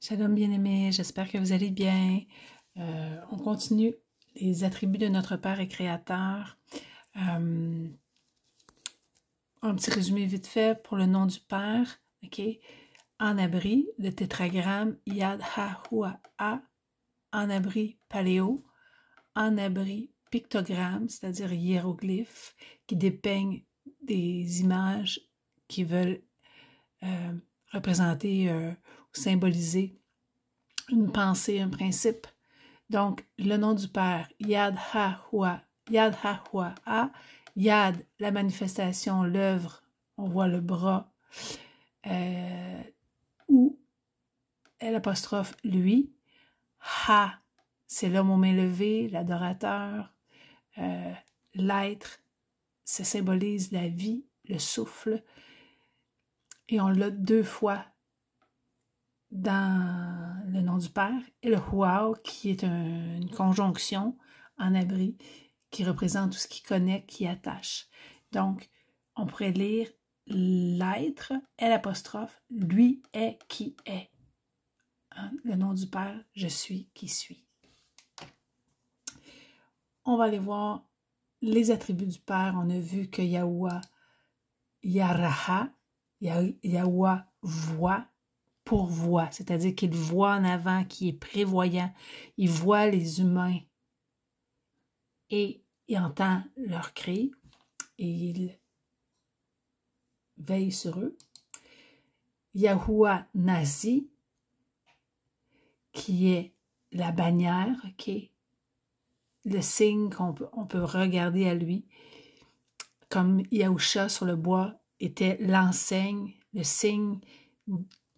Shalom bien-aimés, j'espère que vous allez bien. On continue les attributs de notre Père et Créateur. Un petit résumé vite fait pour le nom du Père. Okay. En abri, le tétragramme Yad Ha-Hua A. En abri, paléo. En abri, pictogramme, c'est-à-dire hiéroglyphes, qui dépeignent des images qui veulent représenter ou symboliser une pensée, un principe. Donc, le nom du Père, Yad Ha-Hua, Yad Ha-Hua A, Yad, la manifestation, l'œuvre, on voit le bras, ou l'apostrophe lui, Ha, c'est l'homme aux mains levées, l'adorateur, l'être, ça symbolise la vie, le souffle, et on l'a deux fois dans le nom du Père, et le Huao, qui est une conjonction en abri, qui représente tout ce qui connecte, qui attache. Donc, on pourrait lire l'être, l'apostrophe, lui est qui est. Hein? Le nom du Père, je suis qui suis. On va aller voir les attributs du Père. On a vu que Yahuwah, Yaraha, Yahuwah voit, pourvoit, c'est-à-dire qu'il voit en avant, qu'il est prévoyant, il voit les humains et il entend leurs cris et il veille sur eux. Yahuwah Nazi, qui est la bannière, qui est le signe qu'on peut regarder à lui, comme Yahusha sur le bois était l'enseigne, le signe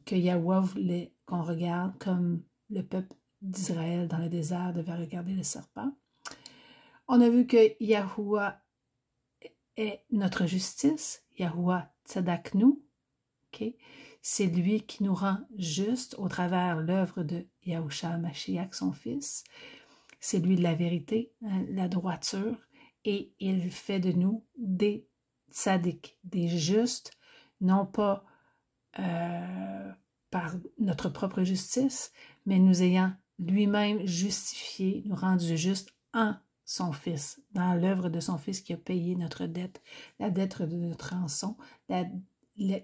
que Yahweh voulait qu'on regarde, comme le peuple d'Israël dans le désert devait regarder le serpent. On a vu que Yahuwah est notre justice, Yahuwah Tzadaknu, okay? C'est lui qui nous rend juste au travers l'œuvre de Yahusha Mashiach, son fils. C'est lui de la vérité, la droiture, et il fait de nous des tzaddik, des justes, non pas par notre propre justice, mais nous ayant lui-même justifié, nous rendu justes en son Fils, dans l'œuvre de son Fils qui a payé notre dette, la dette de notre rançon,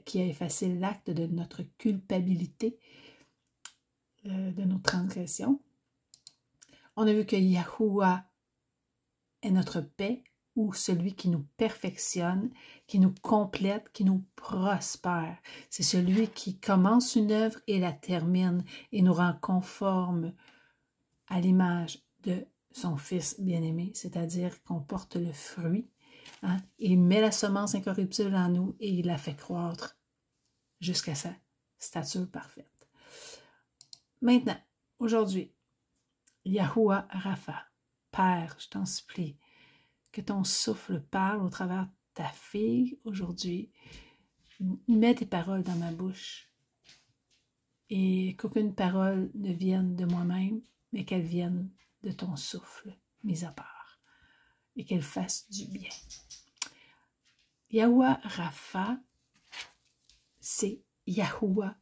qui a effacé l'acte de notre culpabilité, de nos transgressions. On a vu que Yahuwah est notre paix, ou celui qui nous perfectionne, qui nous complète, qui nous prospère. C'est celui qui commence une œuvre et la termine et nous rend conformes à l'image de son Fils bien-aimé, c'est-à-dire qu'on porte le fruit. Hein? Il met la semence incorruptible en nous et il la fait croître jusqu'à sa stature parfaite. Maintenant, aujourd'hui, Yahuwah Rapha, Père, je t'en supplie, que ton souffle parle au travers de ta fille aujourd'hui. Mets tes paroles dans ma bouche et qu'aucune parole ne vienne de moi-même, mais qu'elle vienne de ton souffle, mis à part, et qu'elle fasse du bien. Yahuwah Rapha, c'est Yahuwah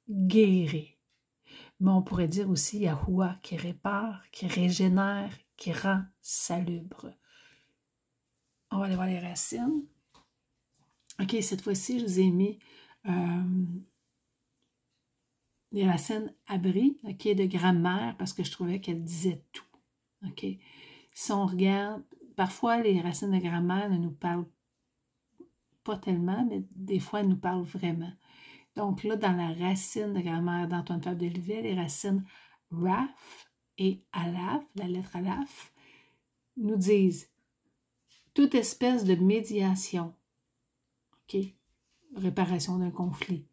guéri. Mais on pourrait dire aussi Yahuwah qui répare, qui régénère, qui rend salubre. On va aller voir les racines. OK, cette fois-ci, je vous ai mis les racines abri, OK, de grammaire, parce que je trouvais qu'elle disait tout. OK? Si on regarde, parfois les racines de grammaire ne nous parlent pas tellement, mais des fois, elles nous parlent vraiment. Donc là, dans la racine de grammaire d'Antoine Fabre de Livet, les racines Raf et Alaf, la lettre Alaf, nous disent toute espèce de médiation, OK? Réparation d'un conflit.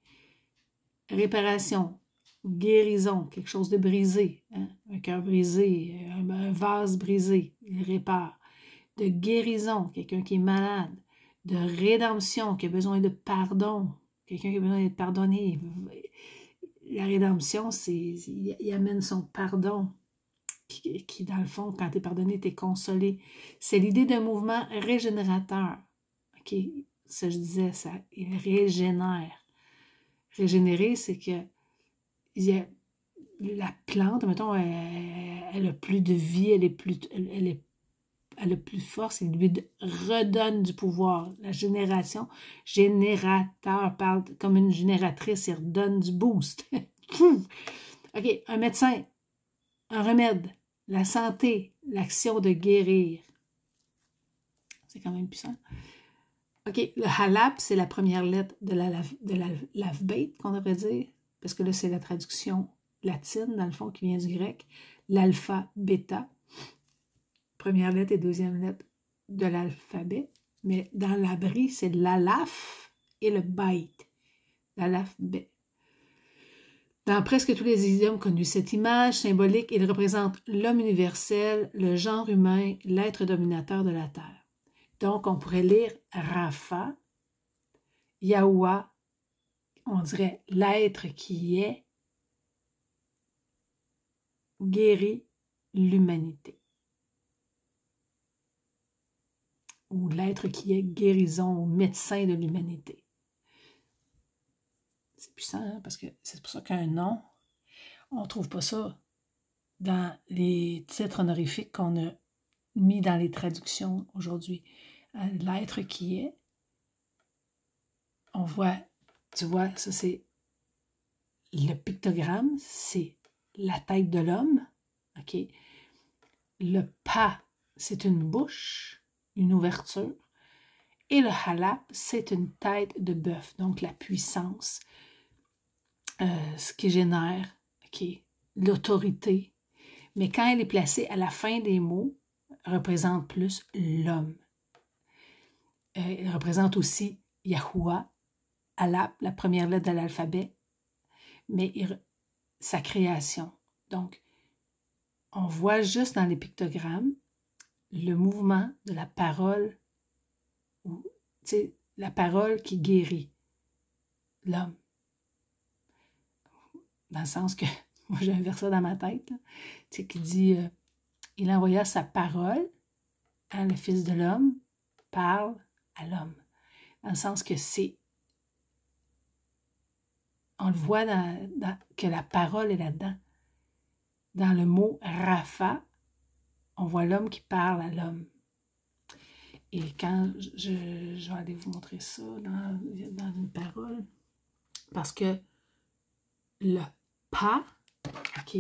Réparation, guérison, quelque chose de brisé, hein? Un cœur brisé, un vase brisé, il répare. De guérison, quelqu'un qui est malade. De rédemption, qui a besoin de pardon, quelqu'un qui a besoin d'être pardonné. La rédemption, c'est il amène son pardon, qui dans le fond, quand tu es pardonné, tu es consolé. C'est l'idée d'un mouvement régénérateur. OK? Ça, je disais, ça, il régénère. Régénérer, c'est que la plante, mettons, elle a plus de vie, elle a plus de force, il lui redonne du pouvoir. La générateur parle comme une génératrice, il redonne du boost. OK, un médecin, un remède, la santé, l'action de guérir. C'est quand même puissant. OK, le halab, c'est la première lettre de l'alphabet, qu'on devrait dire, parce que là, c'est la traduction latine, dans le fond, qui vient du grec. L'alpha, bêta. Première lettre et deuxième lettre de l'alphabet. Mais dans l'abri, c'est l'alaf et le bait. L'alphabet. Dans presque tous les idiomes connus, cette image symbolique, il représente l'homme universel, le genre humain, l'être dominateur de la Terre. Donc, on pourrait lire Rapha, Yahuwah, on dirait l'être qui est, guérit l'humanité. Ou l'être qui est guérison, ou médecin de l'humanité. C'est puissant, hein? Parce que c'est pour ça qu'un nom, on ne trouve pas ça dans les titres honorifiques qu'on a mis dans les traductions aujourd'hui. L'être qui est, on voit, tu vois, ça c'est le pictogramme, c'est la tête de l'homme, OK? Le pa, c'est une bouche, une ouverture, et le halab, c'est une tête de bœuf, donc la puissance, ce qui génère, OK, l'autorité. Mais quand elle est placée à la fin des mots, représente plus l'homme. Elle représente aussi Yahuwah, Alap, la première lettre de l'alphabet, mais sa création. Donc, on voit juste dans les pictogrammes le mouvement de la parole, ou, la parole qui guérit l'homme. Dans le sens que, moi j'ai un verset dans ma tête, là, qui dit, il envoya sa parole, hein, le Fils de l'homme parle à l'homme. Dans le sens que c'est, on le voit que la parole est là-dedans. Dans le mot Rapha, on voit l'homme qui parle à l'homme. Et quand je vais aller vous montrer ça dans une parole, parce que le pa, OK,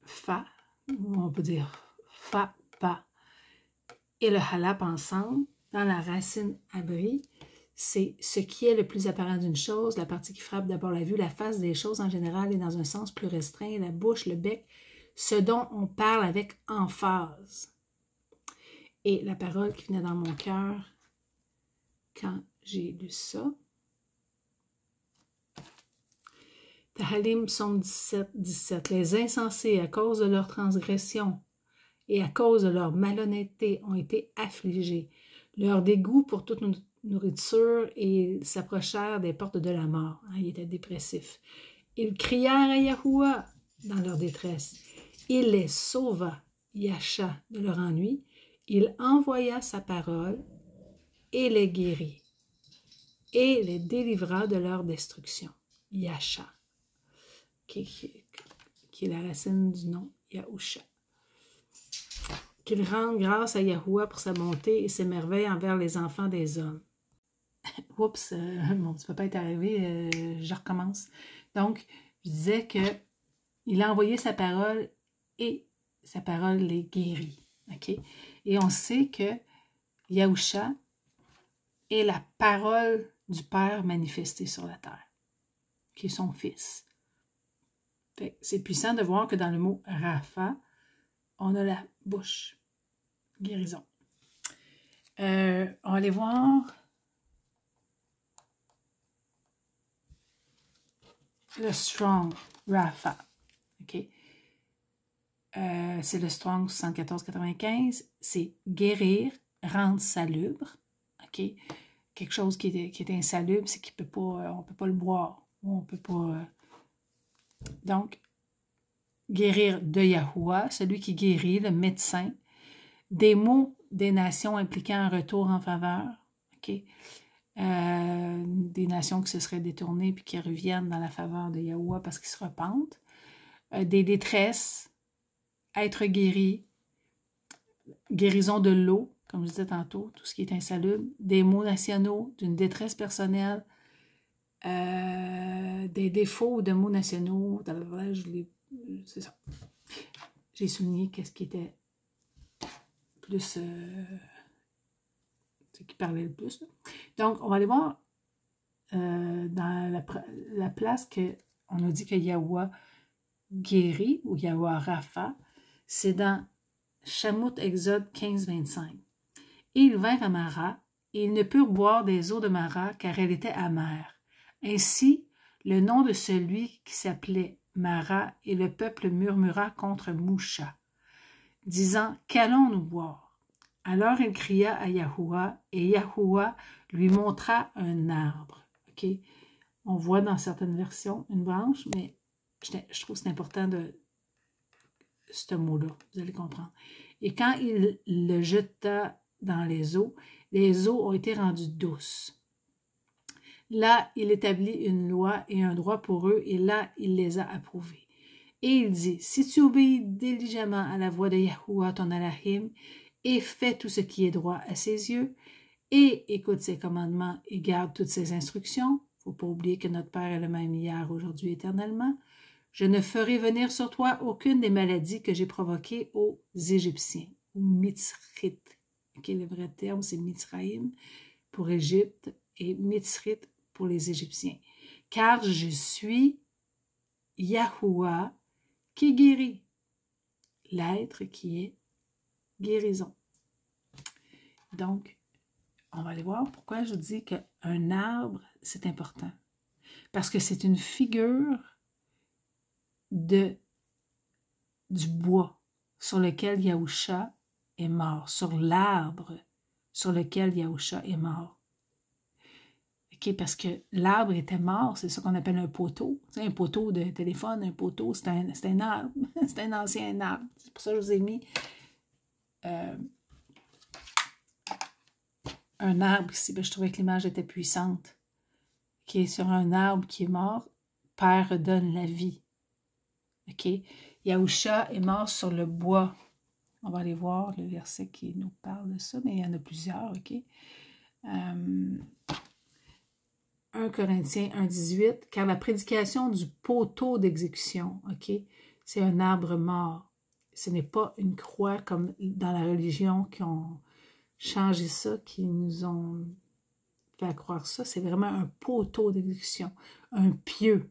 fa, ou on peut dire fa, pa, et le halap ensemble, dans la racine abri, c'est ce qui est le plus apparent d'une chose, la partie qui frappe d'abord la vue, la face des choses en général et dans un sens plus restreint, la bouche, le bec, ce dont on parle avec emphase. Et la parole qui venait dans mon cœur quand j'ai lu ça. Tahalim, psaume 17, 17. Les insensés, à cause de leur transgression et à cause de leur malhonnêteté, ont été affligés. Leur dégoût pour toute nourriture et ils s'approchèrent des portes de la mort. Ils étaient dépressifs. Ils crièrent à Yahuwah dans leur détresse. Il les sauva, Yacha, de leur ennui. Il envoya sa parole et les guérit et les délivra de leur destruction. Yacha, qui est la racine du nom Yahusha. Qu'il rende grâce à Yahuwah pour sa bonté et ses merveilles envers les enfants des hommes. Oups, mon petit papa est arrivé, je recommence. Donc, je disais qu'il a envoyé sa parole et sa parole les guérit. OK? Et on sait que Yahusha est la parole du Père manifestée sur la terre, qui est son Fils. C'est puissant de voir que dans le mot Rapha, on a la bouche. Guérison. On va aller voir le Strong Rapha. OK? C'est le Strong 74-95. C'est guérir, rendre salubre. OK? Quelque chose qui est insalubre, c'est qu'on ne peut pas le boire. On peut pas. Donc, guérir de Yahuwah, celui qui guérit, le médecin. Des mots des nations impliquant un retour en faveur. OK? des nations qui se seraient détournées puis qui reviennent dans la faveur de Yahuwah parce qu'ils se repentent, des détresses, être guéri, guérison de l'eau, comme je disais tantôt, tout ce qui est insalubre, des maux nationaux, d'une détresse personnelle, des défauts de mots nationaux, c'est ça. J'ai souligné qu'est-ce qui était plus, ce qui parlait le plus. Là. Donc, on va aller voir dans la place qu'on nous dit que Yahuwah guérit, ou Yahuwah Rapha, c'est dans Shamout Exode 15, 25. Et ils vinrent à Mara, et ils ne purent boire des eaux de Mara, car elle était amère. Ainsi, le nom de celui qui s'appelait Mara, et le peuple murmura contre Moucha, disant, qu'allons-nous boire? Alors il cria à Yahuwah, et Yahuwah lui montra un arbre. Okay? On voit dans certaines versions une branche, mais je trouve que c'est important de ce mot-là, vous allez comprendre. Et quand il le jeta dans les eaux ont été rendues douces. Là, il établit une loi et un droit pour eux, et là, il les a approuvés. Et il dit, si tu obéis diligemment à la voix de Yahuwah, ton Elohim, et fais tout ce qui est droit à ses yeux, et écoute ses commandements et garde toutes ses instructions, il ne faut pas oublier que notre Père est le même hier, aujourd'hui, éternellement, je ne ferai venir sur toi aucune des maladies que j'ai provoquées aux Égyptiens, aux Mitzrites. Okay, le vrai terme, c'est Mitzraïm pour Égypte et Mitzrite pour les Égyptiens. Car je suis Yahuwah qui guérit, l'être qui est guérison. Donc, on va aller voir pourquoi je dis qu'un arbre, c'est important. Parce que c'est une figure du bois sur lequel Yahusha est mort, sur l'arbre sur lequel Yahusha est mort. Okay, parce que l'arbre était mort, c'est ça qu'on appelle un poteau. Tu sais, un poteau de téléphone, un poteau, c'est un arbre. C'est un ancien arbre. C'est pour ça que je vous ai mis un arbre ici. Ben, je trouvais que l'image était puissante. Qui est sur un arbre qui est mort, Père donne la vie. OK? Yahusha est mort sur le bois. On va aller voir le verset qui nous parle de ça, mais il y en a plusieurs, OK? 1 Corinthiens 1,18, car la prédication du poteau d'exécution, OK? C'est un arbre mort. Ce n'est pas une croix comme dans la religion qui ont changé ça, qui nous ont fait croire ça. C'est vraiment un poteau d'exécution, un pieu.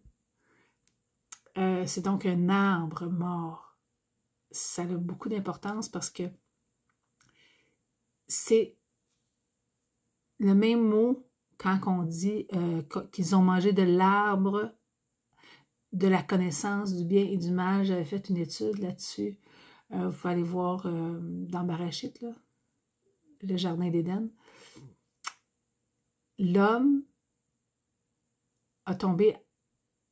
C'est donc un arbre mort. Ça a beaucoup d'importance parce que c'est le même mot quand on dit qu'ils ont mangé de l'arbre de la connaissance du bien et du mal. J'avais fait une étude là-dessus. Vous pouvez aller voir dans Barachite, là, le jardin d'Éden. L'homme a tombé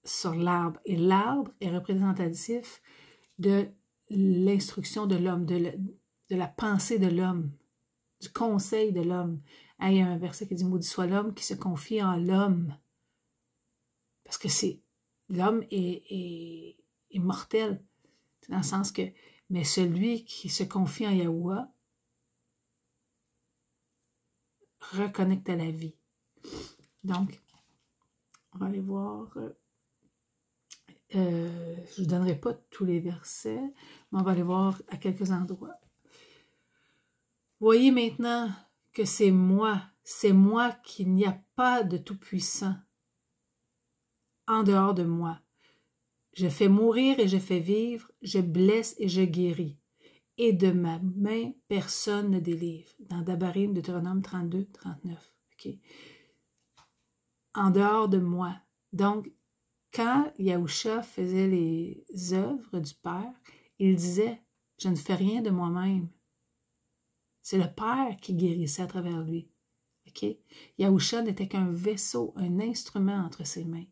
sur l'arbre. Et l'arbre est représentatif de l'instruction de l'homme, de la pensée de l'homme, du conseil de l'homme. Il y a un verset qui dit « Maudit soit l'homme qui se confie en l'homme ». Parce que l'homme est mortel. Dans le sens que, mais celui qui se confie en Yahuwah reconnecte à la vie. Donc, on va aller voir... je ne vous donnerai pas tous les versets, mais on va aller voir à quelques endroits. Voyez maintenant que c'est moi qu'il n'y a pas de tout-puissant en dehors de moi. Je fais mourir et je fais vivre, je blesse et je guéris. Et de ma main, personne ne délivre. Dans Dabarim, Deutéronome 32, 39. Okay. En dehors de moi. Donc, quand Yahusha faisait les œuvres du Père, il disait, je ne fais rien de moi-même. C'est le Père qui guérissait à travers lui. Okay? Yahusha n'était qu'un vaisseau, un instrument entre ses mains.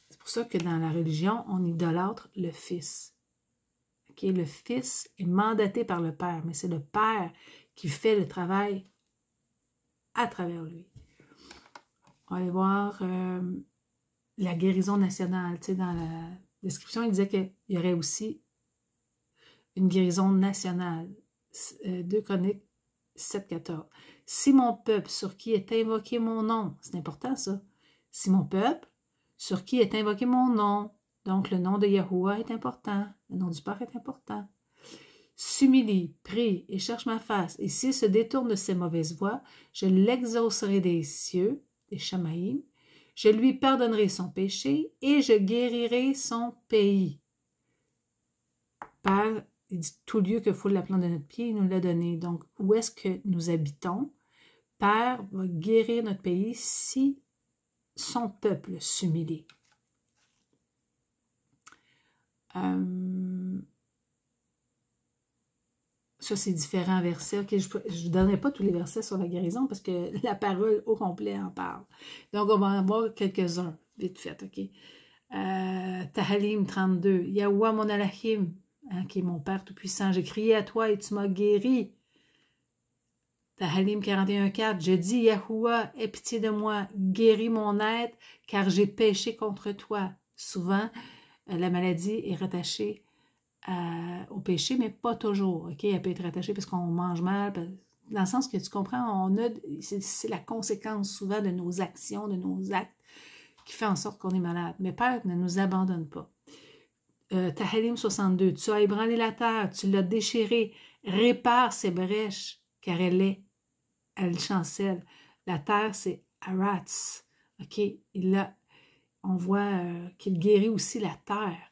C'est pour ça que dans la religion, on idolâtre le Fils. Okay? Le Fils est mandaté par le Père, mais c'est le Père qui fait le travail à travers lui. On va aller voir la guérison nationale. Tu sais, dans la description, il disait qu'il y aurait aussi une guérison nationale. 2 Chroniques 7,14. Si mon peuple, sur qui est invoqué mon nom, c'est important ça, si mon peuple, sur qui est invoqué mon nom, donc le nom de Yahuwah est important, le nom du Père est important, s'humilie, prie et cherche ma face, et s'il se détourne de ses mauvaises voies, je l'exaucerai des cieux, des Shamaïm, je lui pardonnerai son péché et je guérirai son pays. Père, il dit tout lieu que foule la plante de notre pied, il nous l'a donné. Donc, où est-ce que nous habitons? Père va guérir notre pays si son peuple s'humilie. Ça, c'est différents versets. Okay, je ne donnerai pas tous les versets sur la guérison parce que la parole au complet en parle. Donc, on va en voir quelques-uns, vite fait. OK? Tahalim 32. Yahweh mon Alahim, hein, qui est mon Père Tout-Puissant, j'ai crié à toi et tu m'as guéri. Tahalim 41,4. Je dis, Yahuwah, aie pitié de moi, guéris mon être, car j'ai péché contre toi. Souvent, la maladie est rattachée au péché, mais pas toujours. Okay? Elle peut être rattachée parce qu'on mange mal, dans le sens que tu comprends, c'est la conséquence souvent de nos actions, de nos actes, qui fait en sorte qu'on est malade. Mais Père ne nous abandonne pas. Tahalim 62, tu as ébranlé la terre, tu l'as déchirée, répare ses brèches, car elle chancelle. La terre, c'est Arats. OK? On voit qu'il guérit aussi la terre.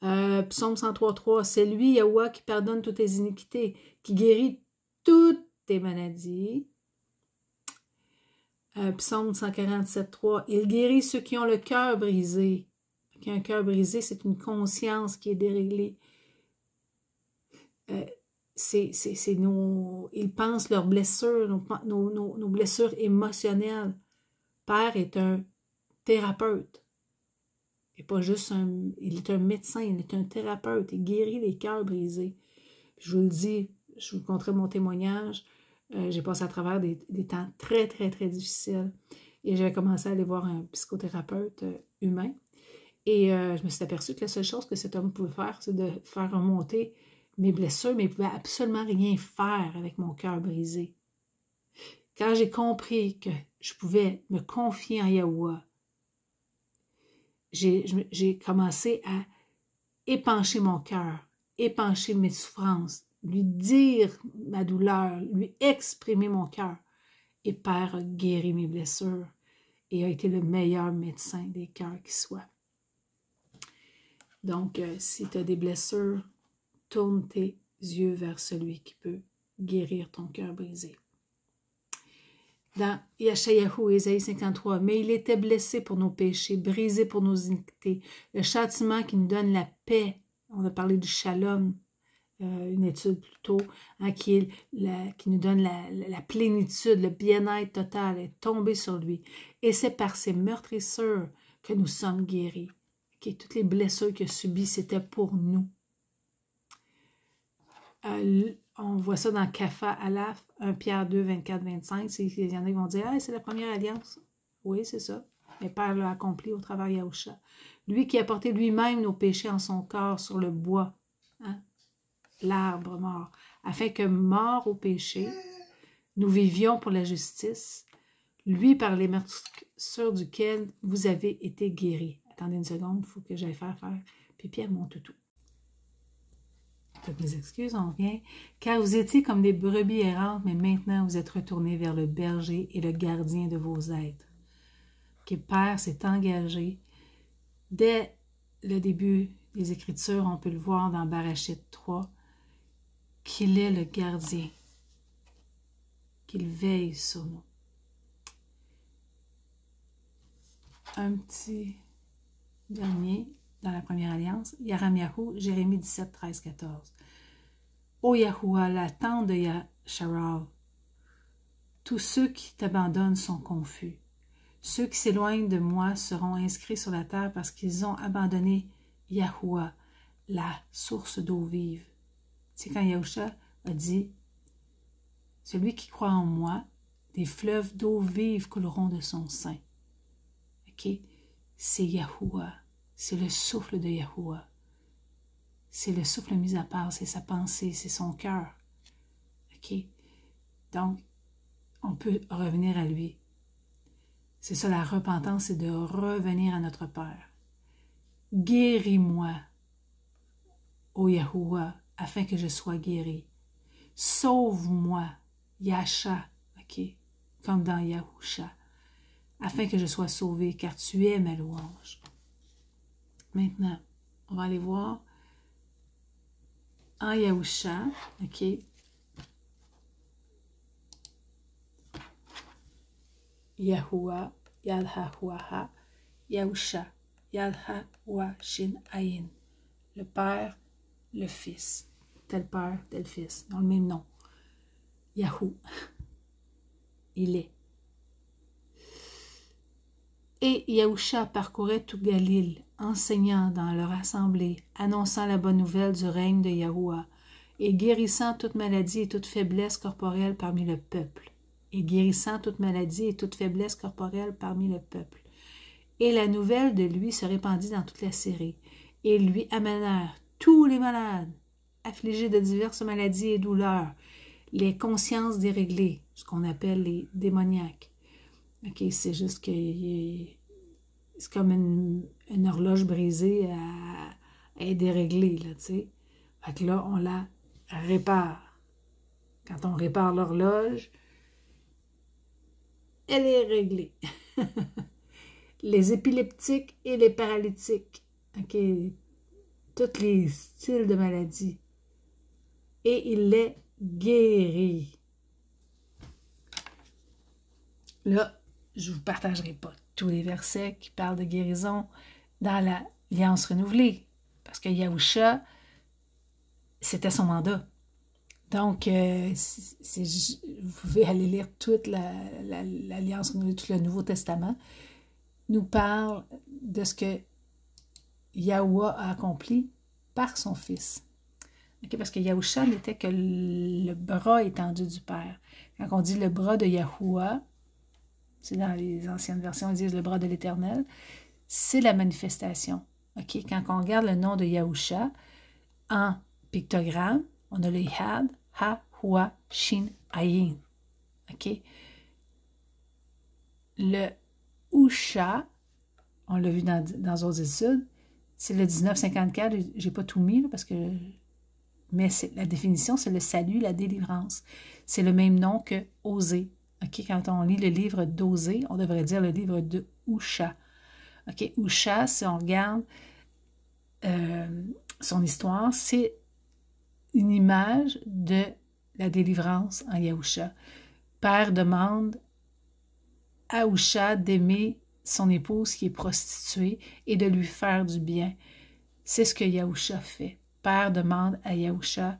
Psaume 103,3, c'est lui, Yahweh, qui pardonne toutes tes iniquités, qui guérit toutes tes maladies. Psaume 147,3, il guérit ceux qui ont le cœur brisé. Qui a un cœur brisé, c'est une conscience qui est déréglée. Ils pensent leurs blessures, nos blessures émotionnelles. Père est un thérapeute. Et pas juste il est un médecin, il est un thérapeute. Il guérit les cœurs brisés. Puis je vous le dis, je vous conterai mon témoignage. J'ai passé à travers des temps très, très, très difficiles. Et j'ai commencé à aller voir un psychothérapeute humain. Et je me suis aperçue que la seule chose que cet homme pouvait faire, c'est de faire remonter mes blessures, mais il ne pouvait absolument rien faire avec mon cœur brisé. Quand j'ai compris que je pouvais me confier en Yahuwah, j'ai commencé à épancher mon cœur, épancher mes souffrances, lui dire ma douleur, lui exprimer mon cœur. Et Père a guéri mes blessures et a été le meilleur médecin des cœurs qui soit. Donc, si tu as des blessures, tourne tes yeux vers celui qui peut guérir ton cœur brisé. Dans Yeshayahu, Ésaïe 53, « Mais il était blessé pour nos péchés, brisé pour nos iniquités. Le châtiment qui nous donne la paix. » On a parlé du shalom, une étude plus tôt, hein, qui nous donne la plénitude, le bien-être total, est tombé sur lui. Et c'est par ses meurtrissures que nous sommes guéris. Okay, toutes les blessures qu'il a subies, c'était pour nous. On voit ça dans Kapha Alaf, 1 Pierre 2, 24, 25. Il y en a qui vont dire, ah, c'est la première alliance. Oui, c'est ça. Mais Père l'a accompli au travers de Yahusha. Lui qui a porté lui-même nos péchés en son corps sur le bois, hein, l'arbre mort, afin que, mort au péché, nous vivions pour la justice, lui par les meurtrissures duquel vous avez été guéris. Attendez une seconde, il faut que j'aille faire pipi à mon toutou. Toutes mes excuses, on revient. Car vous étiez comme des brebis errantes, mais maintenant vous êtes retournés vers le berger et le gardien de vos êtres. Que Père s'est engagé. Dès le début des Écritures, on peut le voir dans Barachite 3, qu'il est le gardien, qu'il veille sur nous. Un petit dernier dans la première alliance, Yaramiyahu, Jérémie 17, 13, 14. Ô Yahuwah, la tente de Yasharal, tous ceux qui t'abandonnent sont confus. Ceux qui s'éloignent de moi seront inscrits sur la terre parce qu'ils ont abandonné Yahuwah, la source d'eau vive. C'est quand Yahusha a dit, celui qui croit en moi, Des fleuves d'eau vive couleront de son sein. OK? C'est Yahuwah. C'est le souffle de Yahuwah. C'est le souffle mis à part, c'est sa pensée, c'est son cœur. OK? Donc, on peut revenir à lui. C'est ça la repentance, c'est de revenir à notre Père. Guéris-moi, ô Yahuwah, afin que je sois guéri. Sauve-moi, Yasha, OK? Comme dans Yahusha, afin que je sois sauvé, car tu es ma louange. Maintenant, on va aller voir en Yahusha, OK? Yahuwah, Yadhahuaha, Yahusha, Yadhahuah Shin Ayin. Le Père, le Fils. Tel Père, tel Fils. Dans le même nom. Yahou. Il est. Et Yahusha parcourait tout Galil, enseignant dans leur assemblée, annonçant la bonne nouvelle du règne de Yahuwah, et guérissant toute maladie et toute faiblesse corporelle parmi le peuple. Et guérissant toute maladie et toute faiblesse corporelle parmi le peuple. Et la nouvelle de lui se répandit dans toute la Syrie, et ils lui amenèrent tous les malades, affligés de diverses maladies et douleurs, les consciences déréglées, ce qu'on appelle les démoniaques. OK, c'est juste que c'est comme une horloge brisée à être déréglée, là, tu sais. Fait que là, on la répare. Quand on répare l'horloge, elle est réglée. Les épileptiques et les paralytiques. OK, tous les styles de maladies. Et il les guérit. Là, je ne vous partagerai pas tous les versets qui parlent de guérison dans l'Alliance renouvelée, parce que Yahusha, c'était son mandat. Donc, vous pouvez aller lire toute l'Alliance renouvelée, tout le Nouveau Testament, nous parle de ce que Yahuwah a accompli par son Fils. Okay, parce que Yahusha n'était que le bras étendu du Père. Quand on dit le bras de Yahuwah, c'est dans les anciennes versions, ils disent le bras de l'Éternel, c'est la manifestation. Okay? Quand on regarde le nom de Yahusha, en pictogramme, on a le Yad, Ha, Hua, Shin, Ayin. Okay? Le Usha, on l'a vu dans d'autres études, c'est le 1954, j'ai pas tout mis, là, parce que... Mais la définition, c'est le salut, la délivrance. C'est le même nom que Osée. Okay? Quand on lit le livre d'Osée, on devrait dire le livre de Usha. Okay? Usha, si on regarde son histoire, c'est une image de la délivrance en Yahusha. Père demande à Usha d'aimer son épouse qui est prostituée et de lui faire du bien. C'est ce que Yahusha fait. Père demande à Yahusha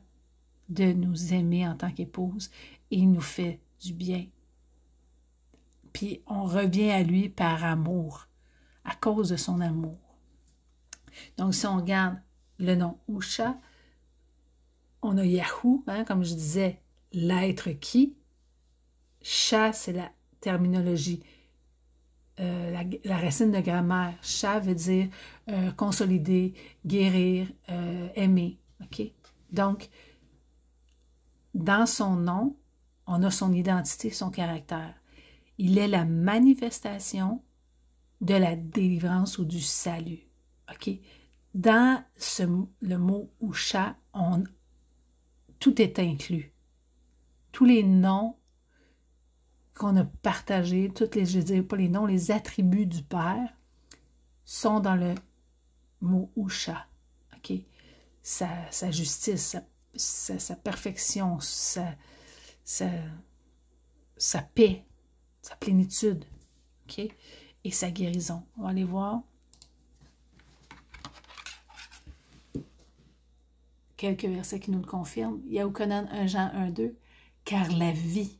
de nous aimer en tant qu'épouse et il nous fait du bien. Puis on revient à lui par amour, à cause de son amour. Donc si on regarde le nom Usha, on a Yahou, hein, comme je disais, l'être qui. Sha, c'est la terminologie, la racine de grammaire. Sha veut dire consolider, guérir, aimer. Okay? Donc, dans son nom, on a son identité, son caractère. Il est la manifestation de la délivrance ou du salut. Okay? Dans le mot Usha, tout est inclus. Tous les noms qu'on a partagés, je ne dirais pas les noms, les attributs du Père sont dans le mot Usha. Okay? Sa justice, sa perfection, sa paix, sa plénitude, okay? Et sa guérison. On va aller voir quelques versets qui nous le confirment. Yahukonan 1 Jean 1, 2. Car la vie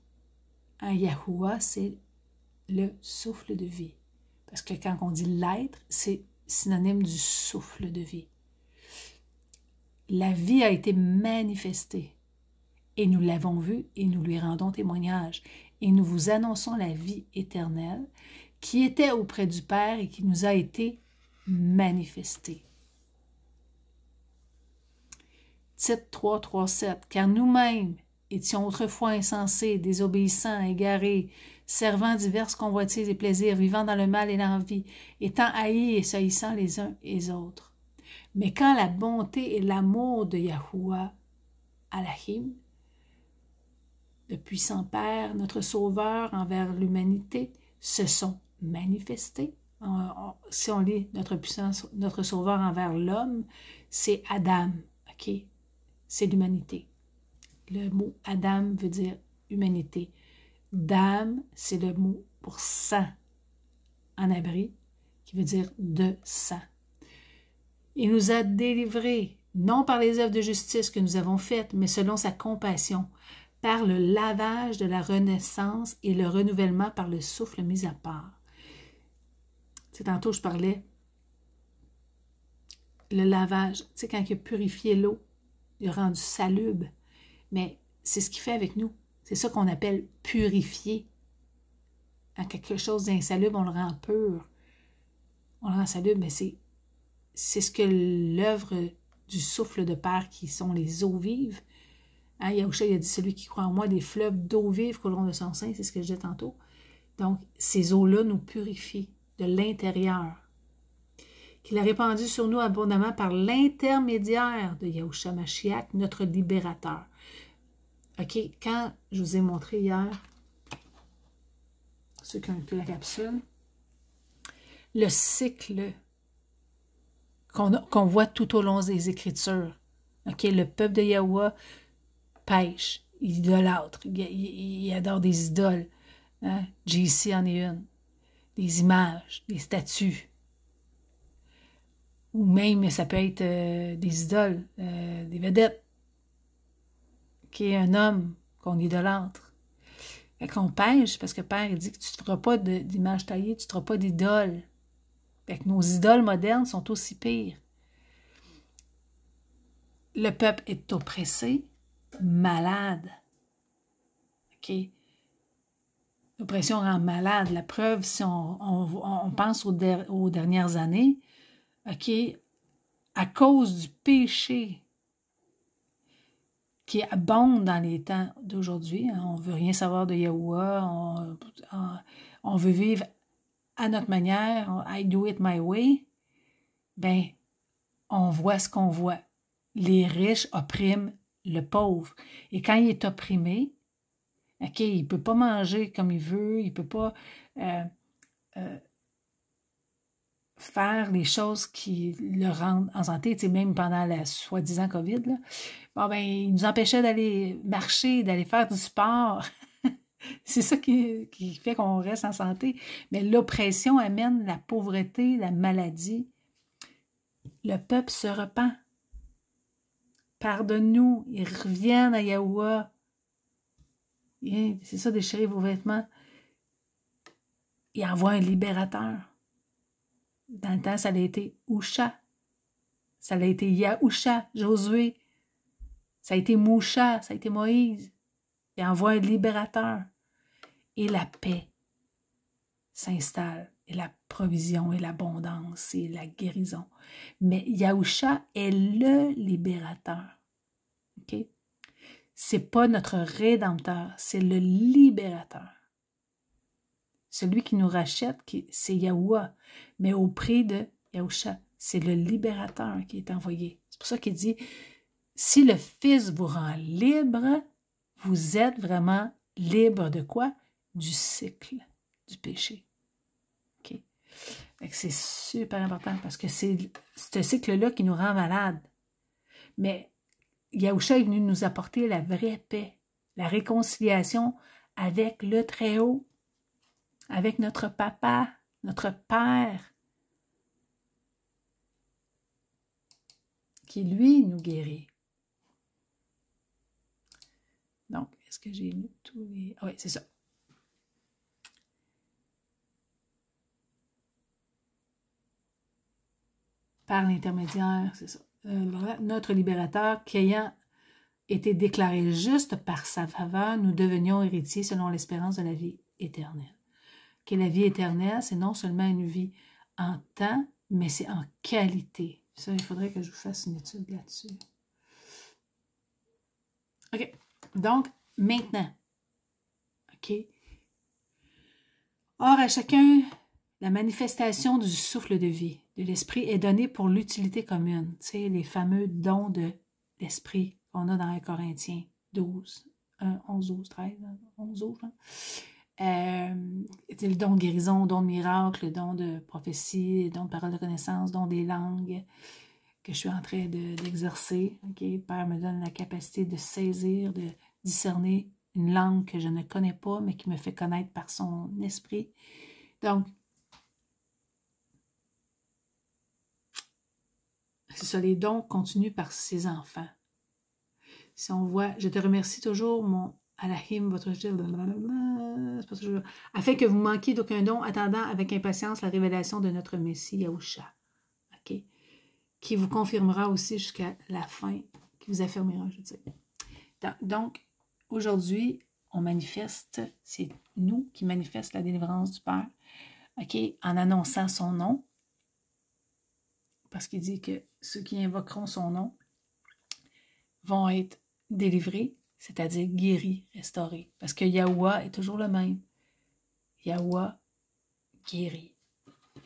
en Yahuwah, c'est le souffle de vie. Parce que quand on dit l'être, c'est synonyme du souffle de vie. La vie a été manifestée et nous l'avons vue et nous lui rendons témoignage. et nous vous annonçons la vie éternelle qui était auprès du Père et qui nous a été manifestée. Titre 3, 3, 7. Car nous-mêmes étions autrefois insensés, désobéissants, égarés, servant diverses convoitises et plaisirs, vivant dans le mal et l'envie, étant haïs et saillissant les uns et les autres. Mais quand la bonté et l'amour de Yahuwah, Allahim, le puissant Père, notre Sauveur envers l'humanité, se sont manifestés. Si on lit notre Sauveur envers l'homme, c'est Adam, ok? C'est l'humanité. Le mot Adam veut dire humanité. Dam, c'est le mot pour sang en abri, qui veut dire de sang. Il nous a délivrés, non par les œuvres de justice que nous avons faites, mais selon sa compassion, par le lavage de la renaissance et le renouvellement par le souffle mis à part. Tu sais, tantôt, je parlais, le lavage, tu sais, quand il a purifié l'eau, il a rendu salubre, mais c'est ce qu'il fait avec nous. C'est ça qu'on appelle purifier. Quand quelque chose d'insalubre, on le rend pur. On le rend salubre, mais c'est ce que l'œuvre du souffle de Père, qui sont les eaux vives. Hein, Yahusha, il a dit, celui qui croit en moi, des fleuves d'eau vive couleront de son sein, c'est ce que je disais tantôt. Donc, ces eaux-là nous purifient de l'intérieur. Qu'il a répandu sur nous abondamment par l'intermédiaire de Yahusha Mashiach, notre libérateur. OK, quand je vous ai montré hier, ceux qui ont écouté la capsule, le cycle qu'on voit tout au long des Écritures. OK, le peuple de Yahweh pêche, il idolâtre, il adore des idoles. Hein? JC en est une. Des images, des statues. Ou même, ça peut être des idoles, des vedettes. Qui est un homme qu'on idolâtre. Fait qu'on pêche, parce que Père, il dit que tu ne feras pas d'image taillée, tu ne feras pas d'idole. Fait que nos idoles modernes sont aussi pires. Le peuple est oppressé, malade. OK? L'oppression rend malade. La preuve, si on pense aux dernières années, OK, à cause du péché qui abonde dans les temps d'aujourd'hui, hein, on ne veut rien savoir de Yahuwah, on veut vivre à notre manière, I do it my way, ben, on voit ce qu'on voit. Les riches oppriment le pauvre. Et quand il est opprimé, OK, il ne peut pas manger comme il veut, il ne peut pas faire les choses qui le rendent en santé, tu sais, même pendant la soi-disant COVID, là. Bon, ben, il nous empêchait d'aller marcher, d'aller faire du sport. C'est ça qui fait qu'on reste en santé. Mais l'oppression amène la pauvreté, la maladie. Le peuple se repent. Pardonne-nous. Ils reviennent à Yahuwah. C'est ça, déchirez vos vêtements. Il envoie un libérateur. Dans le temps, ça a été Usha. Ça a été Yahusha, Josué. Ça a été Moucha, ça a été Moïse. Il envoie un libérateur. Et la paix s'installe. Et la provision et l'abondance et la guérison. Mais Yahusha est le libérateur. OK? C'est pas notre rédempteur, c'est le libérateur. Celui qui nous rachète, c'est Yahuwah. Mais au prix de Yahusha, c'est le libérateur qui est envoyé. C'est pour ça qu'il dit, si le Fils vous rend libre, vous êtes vraiment libre de quoi? Du cycle du péché. OK? C'est super important parce que c'est ce cycle-là qui nous rend malades. Mais Yahusha est venu nous apporter la vraie paix, la réconciliation avec le Très-Haut, avec notre Papa, notre Père, qui, lui, nous guérit. Donc, est-ce que j'ai lu tous les... Ah oui, c'est ça. Par l'intermédiaire, c'est ça. Notre libérateur qui ayant été déclarés justes par sa faveur, nous devenions héritiers selon l'espérance de la vie éternelle. Que la vie éternelle, c'est non seulement une vie en temps, mais c'est en qualité. Ça, il faudrait que je vous fasse une étude là-dessus. OK. Donc, maintenant, OK. Or, à chacun, la manifestation du souffle de vie, de l'esprit, est donnée pour l'utilité commune. Tu sais, les fameux dons de l'esprit qu'on a dans 1 Corinthiens 12, 11, 12, 13, 11, 12. Le don de guérison, le don de miracle, le don de prophétie, le don de parole de connaissance, le don des langues que je suis en train d'exercer. Okay? Père me donne la capacité de saisir, de discerner une langue que je ne connais pas, mais qui me fait connaître par son esprit. Donc, c'est ça, les dons continuent par ses enfants. Si on voit, je te remercie toujours, mon Alahim, votre afin que vous manquiez d'aucun don, attendant avec impatience la révélation de notre Messie, Yahusha. OK? Qui vous confirmera aussi jusqu'à la fin, qui vous affirmera, je veux dire. Donc, aujourd'hui, on manifeste, c'est nous qui manifestons la délivrance du Père, OK? En annonçant son nom, parce qu'il dit que ceux qui invoqueront son nom vont être délivrés, c'est-à-dire guéris, restaurés. Parce que Yahweh est toujours le même. Yahweh guérit.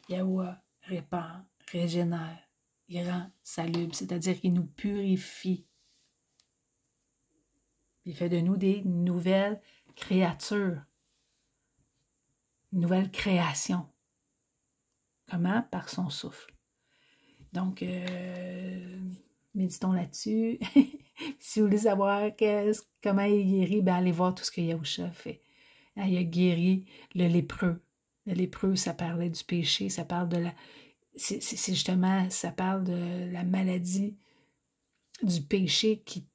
Yahweh répare, régénère, il rend salubre, c'est-à-dire qu'il nous purifie. Il fait de nous des nouvelles créatures, une nouvelle création. Comment? Par son souffle. Donc, méditons là-dessus. Si vous voulez savoir comment il guérit, ben allez voir tout ce que Yahusha fait. Il a guéri le lépreux. Le lépreux, ça parlait du péché, ça parle de la... C'est justement, ça parle de la maladie du péché qui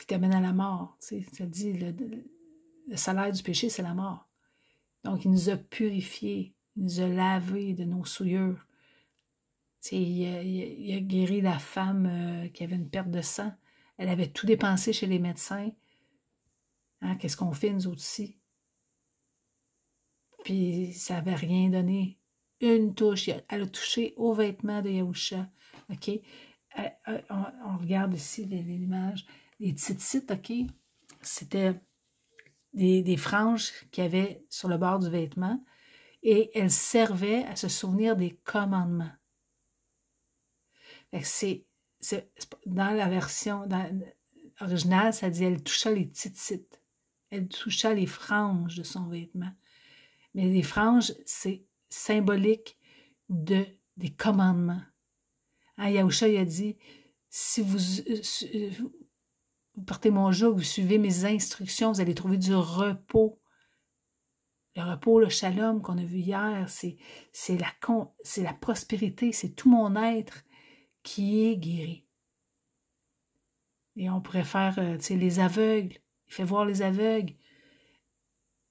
t'amène à la mort. Tu sais, ça dit, le salaire du péché, c'est la mort. Donc, il nous a purifiés, il nous a lavés de nos souillures. Tu sais, il a guéri la femme qui avait une perte de sang. Elle avait tout dépensé chez les médecins. Hein, qu'est-ce qu'on fait, nous aussi? Puis, ça n'avait rien donné. Une touche. Elle a touché aux vêtements de Yahusha. OK? On regarde ici l'image. Les tzitzit, OK? C'était des franges qu'il y avait sur le bord du vêtement. Et elles servaient à se souvenir des commandements. C'est dans la version originale, ça dit elle toucha les tzitzit. Elle toucha les franges de son vêtement. Mais les franges, c'est symbolique des commandements. Hein, Yahusha, il a dit, si vous portez mon joug, vous suivez mes instructions, vous allez trouver du repos. Le repos, le shalom qu'on a vu hier, c'est la prospérité, c'est tout mon être qui est guéri. Et on pourrait faire, les aveugles. Il fait voir les aveugles.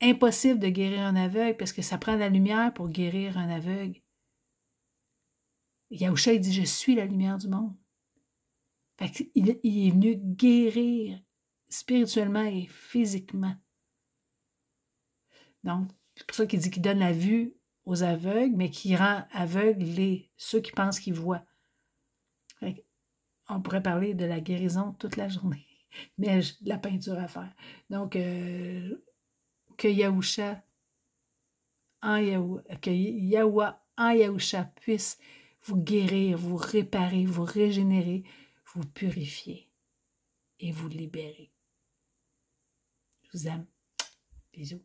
Impossible de guérir un aveugle parce que ça prend de la lumière pour guérir un aveugle. Yahusha, il dit, je suis la lumière du monde. Fait qu'il est venu guérir spirituellement et physiquement. Donc, c'est pour ça qu'il dit qu'il donne la vue aux aveugles, mais qu'il rend aveugles ceux qui pensent qu'ils voient. On pourrait parler de la guérison toute la journée, mais de la peinture à faire. Donc, que Yahusha, que Yahweh en Yahusha puisse vous guérir, vous réparer, vous régénérer, vous purifier et vous libérer. Je vous aime. Bisous.